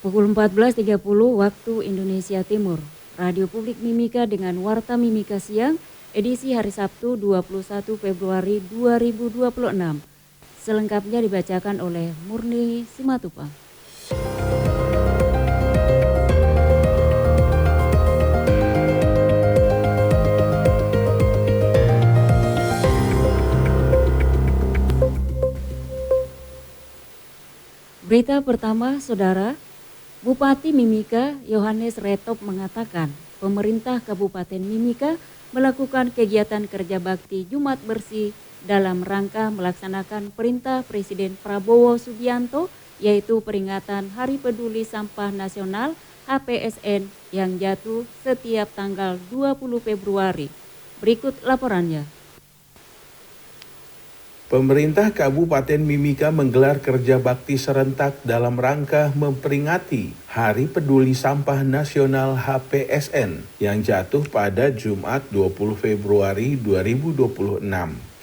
Pukul 14.30 waktu Indonesia Timur. Radio Publik Mimika dengan Warta Mimika Siang, edisi hari Sabtu 21 Februari 2026. Selengkapnya dibacakan oleh Murni Simatupang. Berita pertama, Saudara. Bupati Mimika Yohanes Retop mengatakan pemerintah Kabupaten Mimika melakukan kegiatan kerja bakti Jumat Bersih dalam rangka melaksanakan perintah Presiden Prabowo Subianto, yaitu peringatan Hari Peduli Sampah Nasional HPSN yang jatuh setiap tanggal 20 Februari. Berikut laporannya. Pemerintah Kabupaten Mimika menggelar kerja bakti serentak dalam rangka memperingati Hari Peduli Sampah Nasional HPSN yang jatuh pada Jumat 20 Februari 2026.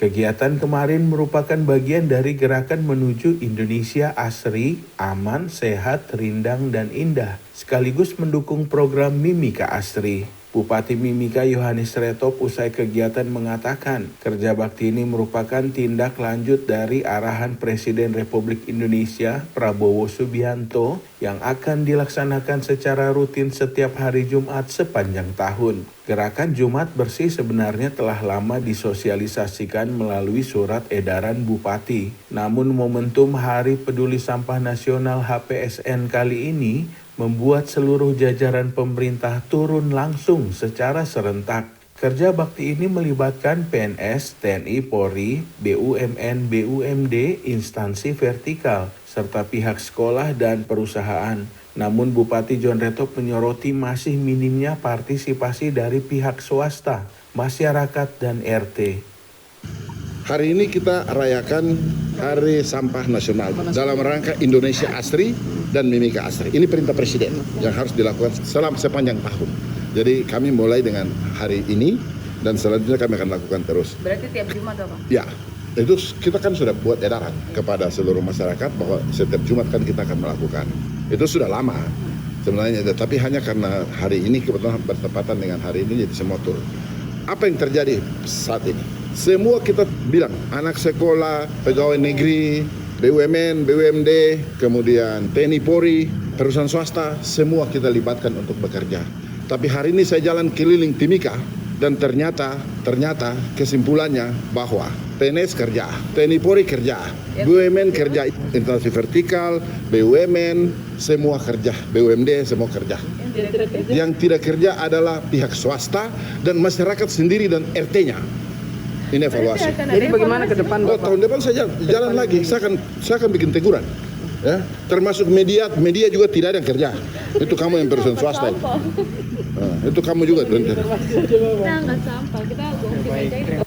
Kegiatan kemarin merupakan bagian dari gerakan menuju Indonesia Asri, Aman, Sehat, Rindang, dan Indah, sekaligus mendukung program Mimika Asri. Bupati Mimika Yohanes Retop usai kegiatan mengatakan kerja bakti ini merupakan tindak lanjut dari arahan Presiden Republik Indonesia Prabowo Subianto yang akan dilaksanakan secara rutin setiap hari Jumat sepanjang tahun. Gerakan Jumat Bersih sebenarnya telah lama disosialisasikan melalui surat edaran Bupati. Namun momentum Hari Peduli Sampah Nasional HPSN kali ini membuat seluruh jajaran pemerintah turun langsung secara serentak. Kerja bakti ini melibatkan PNS, TNI, Polri, BUMN, BUMD, instansi vertikal, serta pihak sekolah dan perusahaan. Namun Bupati John Retop menyoroti masih minimnya partisipasi dari pihak swasta, masyarakat, dan RT. Hari ini kita rayakan Hari Sampah Nasional dalam rangka Indonesia Asri dan Mimika Asri. Ini perintah Presiden yang harus dilakukan sepanjang tahun. Jadi kami mulai dengan hari ini dan selanjutnya kami akan lakukan terus. Berarti tiap Jumat apa? Ya, itu kita kan sudah buat edaran kepada seluruh masyarakat bahwa setiap Jumat kan kita akan melakukan. Itu sudah lama sebenarnya, tapi hanya karena hari ini kebetulan bertepatan dengan hari ini jadi semua turun. Apa yang terjadi saat ini? Semua kita bilang, anak sekolah, pegawai negeri, BUMN, BUMD, kemudian TNI Polri, perusahaan swasta, semua kita libatkan untuk bekerja. Tapi hari ini saya jalan keliling Timika dan ternyata kesimpulannya bahwa PNS kerja, TNI Polri kerja, BUMN kerja, instansi vertikal, BUMN, semua kerja, BUMD semua kerja. Yang tidak kerja adalah pihak swasta dan masyarakat sendiri dan RT-nya. Ini evaluasi. Jadi bagaimana ke depan, Bapak? Tahun depan saya jalan lagi. Saya akan bikin teguran. Ya, termasuk media juga tidak ada yang kerja. Itu kamu yang perusahaan swasta. Itu kamu juga. Kita nggak sampah, kita aja.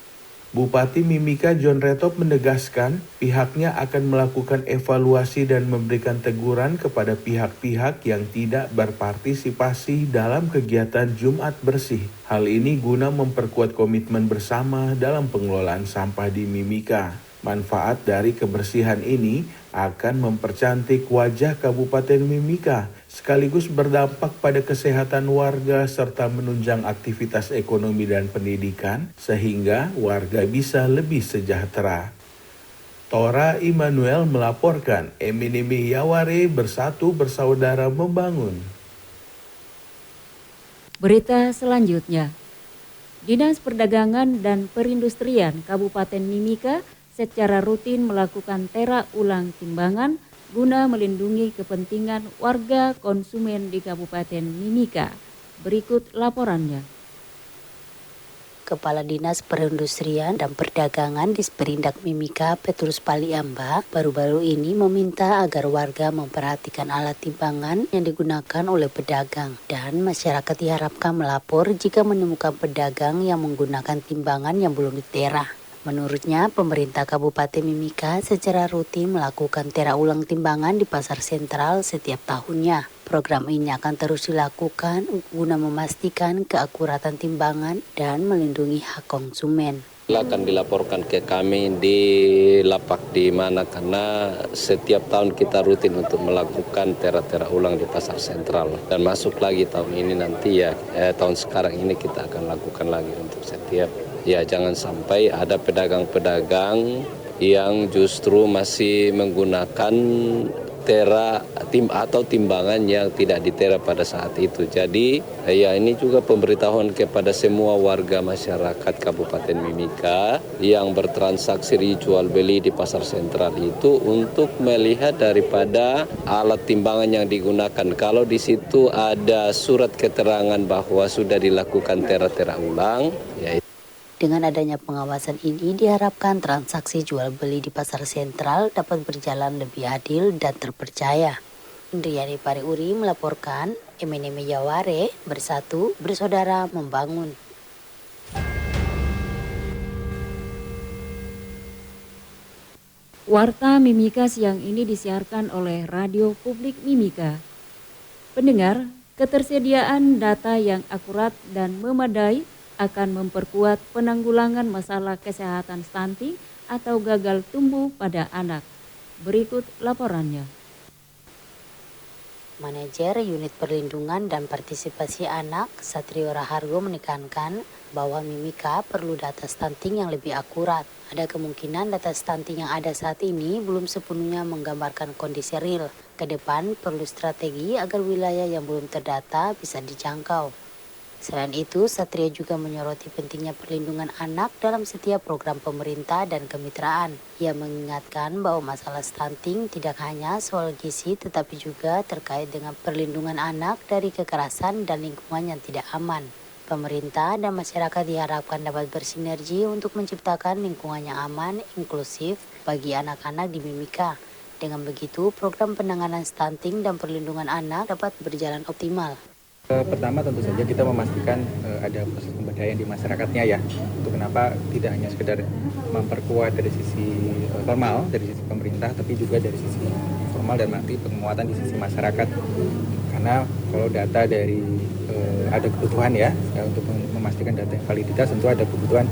Bupati Mimika John Retop menegaskan pihaknya akan melakukan evaluasi dan memberikan teguran kepada pihak-pihak yang tidak berpartisipasi dalam kegiatan Jumat Bersih. Hal ini guna memperkuat komitmen bersama dalam pengelolaan sampah di Mimika. Manfaat dari kebersihan ini akan mempercantik wajah Kabupaten Mimika, sekaligus berdampak pada kesehatan warga serta menunjang aktivitas ekonomi dan pendidikan, sehingga warga bisa lebih sejahtera. Tora Immanuel melaporkan, Eminimi Yaware bersatu bersaudara membangun. Berita selanjutnya. Dinas Perdagangan dan Perindustrian Kabupaten Mimika secara rutin melakukan tera ulang timbangan guna melindungi kepentingan warga konsumen di Kabupaten Mimika. Berikut laporannya. Kepala Dinas Perindustrian dan Perdagangan Disperindak Mimika Petrus Paliamba baru-baru ini meminta agar warga memperhatikan alat timbangan yang digunakan oleh pedagang dan masyarakat diharapkan melapor jika menemukan pedagang yang menggunakan timbangan yang belum ditera. Menurutnya, pemerintah Kabupaten Mimika secara rutin melakukan tera ulang timbangan di pasar sentral setiap tahunnya. Program ini akan terus dilakukan guna memastikan keakuratan timbangan dan melindungi hak konsumen. Akan dilaporkan ke kami di lapak di mana, karena setiap tahun kita rutin untuk melakukan tera-tera ulang di pasar sentral, dan masuk lagi tahun ini nanti ya tahun sekarang ini kita akan lakukan lagi untuk setiap, ya jangan sampai ada pedagang-pedagang yang justru masih menggunakan tera atau timbangan yang tidak ditera pada saat itu. Jadi ya ini juga pemberitahuan kepada semua warga masyarakat Kabupaten Mimika yang bertransaksi jual beli di pasar sentral itu untuk melihat daripada alat timbangan yang digunakan. Kalau di situ ada surat keterangan bahwa sudah dilakukan tera-tera ulang, ya. Dengan adanya pengawasan ini diharapkan transaksi jual beli di pasar sentral dapat berjalan lebih adil dan terpercaya. Indriani Pariuri melaporkan, MNM Jaware, bersatu, bersaudara, membangun. Warta Mimika siang ini disiarkan oleh Radio Publik Mimika. Pendengar, ketersediaan data yang akurat dan memadai akan memperkuat penanggulangan masalah kesehatan stunting atau gagal tumbuh pada anak. Berikut laporannya. Manajer Unit Perlindungan dan Partisipasi Anak, Satrio Rahargo, menekankan bahwa Mimika perlu data stunting yang lebih akurat. Ada kemungkinan data stunting yang ada saat ini belum sepenuhnya menggambarkan kondisi real. Ke depan perlu strategi agar wilayah yang belum terdata bisa dijangkau. Selain itu, Satria juga menyoroti pentingnya perlindungan anak dalam setiap program pemerintah dan kemitraan. Ia mengingatkan bahwa masalah stunting tidak hanya soal gizi tetapi juga terkait dengan perlindungan anak dari kekerasan dan lingkungan yang tidak aman. Pemerintah dan masyarakat diharapkan dapat bersinergi untuk menciptakan lingkungan yang aman, inklusif bagi anak-anak di Mimika. Dengan begitu, program penanganan stunting dan perlindungan anak dapat berjalan optimal. Pertama tentu saja kita memastikan ada proses pemberdayaan di masyarakatnya ya. Itu kenapa tidak hanya sekedar memperkuat dari sisi formal, dari sisi pemerintah, tapi juga dari sisi formal dan nanti penguatan di sisi masyarakat. Karena kalau data dari ada kebutuhan ya untuk memastikan data yang validitas, tentu ada kebutuhan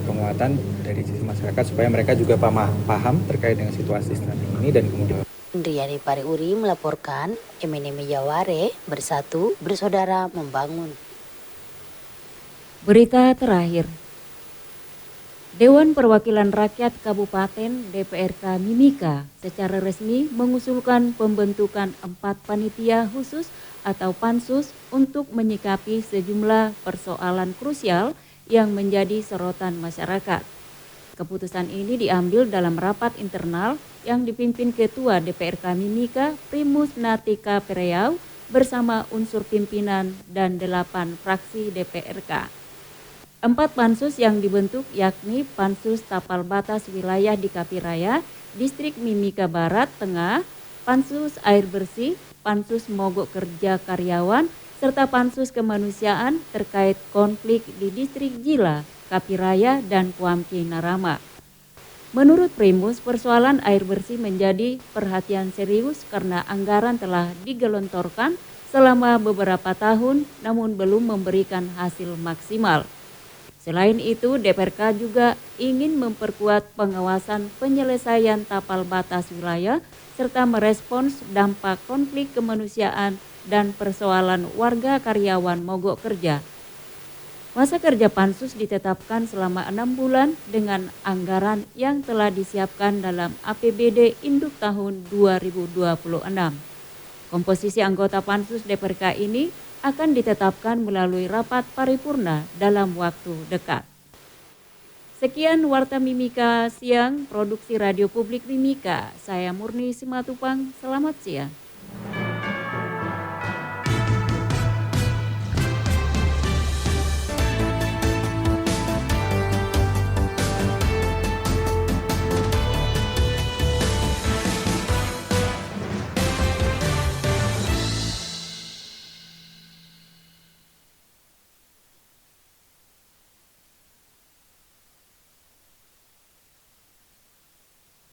penguatan dari sisi masyarakat supaya mereka juga paham terkait dengan situasi stunting ini dan kemudian. Indriani Pariuri melaporkan, MNM Jaware, bersatu, bersaudara, membangun. Berita terakhir. Dewan Perwakilan Rakyat Kabupaten DPRK Mimika secara resmi mengusulkan pembentukan 4 panitia khusus atau pansus untuk menyikapi sejumlah persoalan krusial yang menjadi sorotan masyarakat. Keputusan ini diambil dalam rapat internal yang dipimpin Ketua DPRK Mimika Primus Natika Pereau bersama unsur pimpinan dan 8 fraksi DPRK. 4 pansus yang dibentuk yakni Pansus Tapal Batas Wilayah di Kapiraya, Distrik Mimika Barat Tengah, Pansus Air Bersih, Pansus Mogok Kerja Karyawan, serta Pansus Kemanusiaan terkait konflik di Distrik Jila, Kapiraya, dan Kuamki Narama. Menurut Primus, persoalan air bersih menjadi perhatian serius karena anggaran telah digelontorkan selama beberapa tahun namun belum memberikan hasil maksimal. Selain itu, DPRK juga ingin memperkuat pengawasan penyelesaian tapal batas wilayah serta merespons dampak konflik kemanusiaan dan persoalan warga karyawan mogok kerja. Masa kerja pansus ditetapkan selama 6 bulan dengan anggaran yang telah disiapkan dalam APBD Induk tahun 2026. Komposisi anggota pansus DPRK ini akan ditetapkan melalui rapat paripurna dalam waktu dekat. Sekian Warta Mimika Siang, Produksi Radio Publik Mimika. Saya Murni Simatupang, selamat siang.